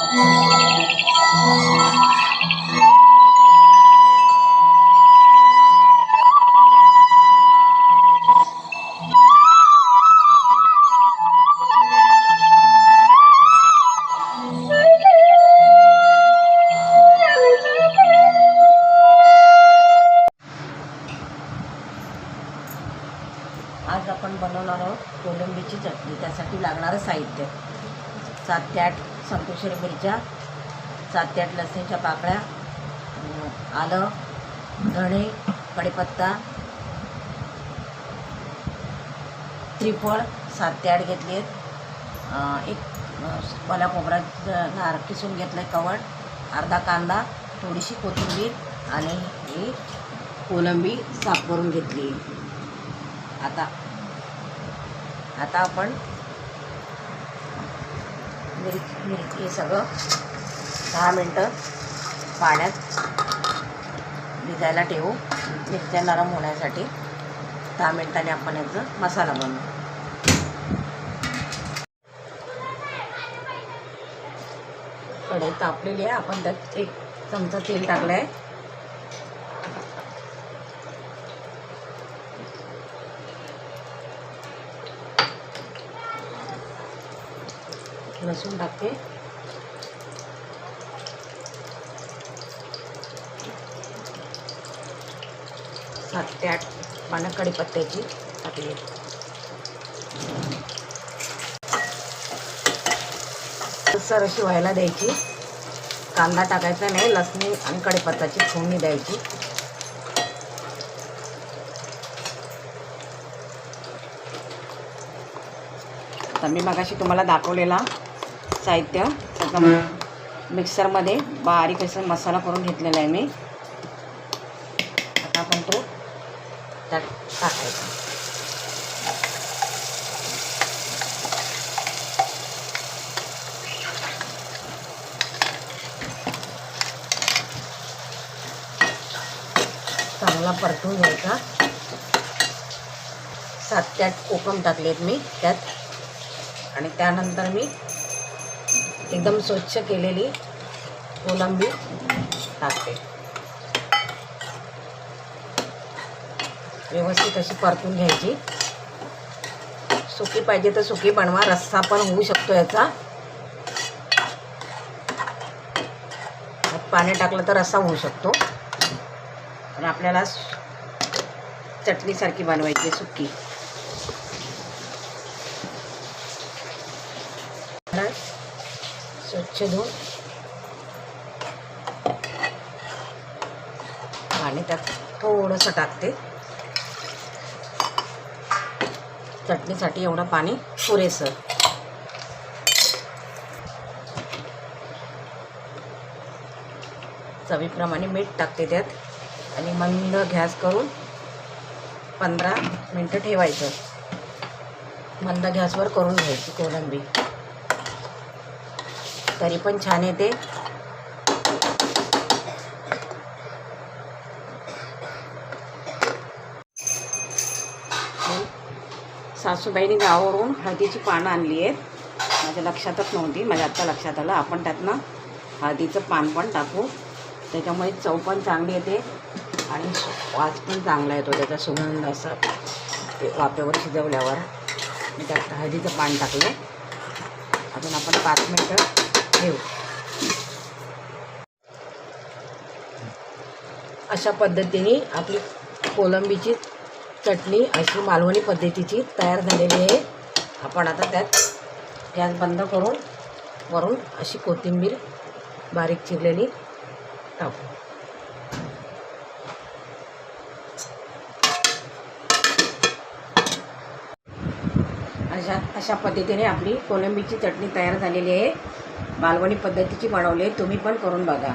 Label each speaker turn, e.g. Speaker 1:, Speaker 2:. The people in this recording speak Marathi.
Speaker 1: आज आपण बनवणार आहोत कोलंबीची चटणी. त्यासाठी लागणारं साहित्य: 7 ते 8 संतूर मिरच्या, 7 ते 8 लसणीच्या पाकळ्या, आलं, धणे, कढीपत्ता, त्रिफळ 7 ते 8 घेतली आहेत, एक ओल्या खोबऱ्याचं नार किसून घेतलं आहे, कवट, अर्धा कांदा, थोडीशी कोथिंबीर आणि ही कोलंबी साफ करून घेतली. आता आपण मिरची हे सगळं 10 मिनटं पाण्यात भिजायला ठेवू. मिरच्या नरम होण्यासाठी 10 मिनटांनी आपण याचा मसाला बनवू. कढई तापलेली आहे. आपण त्यात 1 चमचा तेल टाकलं आहे. लसूण टाकते, सात ते 8 पानं कढीपत्त्याची टाकली. सरशी व्हायला द्यायची. कांदा टाकायचा नाही, लसणी आणि कढीपत्त्याची फोडणी द्यायची. तर मी मगाशी तुम्हाला दाखवलेला साहित्य त्याचा मिक्सरमध्ये बारीक असं मसाला करून घेतलेला आहे मी. आता आपण तो त्यात टाकायचा. चांगला परतून घ्यायचा. 7 ते 8 कोकम टाकलेत मी त्यात. आणि त्यानंतर मी एकदम स्वच्छ केलेली कोलंबी टाकते. व्यवस्थित अशी परतून घ्यायची. सुकी पाहिजे तर सुकी बनवा, रस्सा पण होऊ शकतो याचा. पाणी टाकलं तर रस्सा होऊ शकतो. पण आपल्याला चटणीसारखी बनवायची सुकी. स्वच्छ धुवून आणि त्यात थोडंसं टाकते. चटणीसाठी एवढं पाणी पुरेसं. चवीप्रमाणे मीठ टाकते त्यात आणि मंद गॅस करून 15 मिनटं ठेवायचं. मंद गॅसवर करून घ्यायची कोलंबी, तरी पण छान येते. सासूबाईंनी गावावरून हळदीची पानं आणली आहेत. माझ्या लक्षातच नव्हती, माझ्या आत्ता लक्षात आलं. आपण त्यातनं हळदीचं पान पण टाकू. त्याच्यामुळे चव पण चांगली येते आणि वास पण चांगला येतो. त्याचा सुगंध असं ते वाफेवर शिजवल्यावर. मी त्यात हळदीचं पान टाकलं. अजून आपण 5 मिनटं ठेवू. अशा पद्धतीने आपली कोलंबीची चटणी अशी मालवणी पद्धतीची तयार झालेली आहे. आपण आता त्यात गॅस बंद करून वरून अशी कोथिंबीर बारीक चिरलेली टाकू. अशा पद्धतीने आपली कोलंबीची चटणी तयार झालेली आहे. मालवणी पद्धतीची बनवली आहे. तुम्ही पण करून बघा.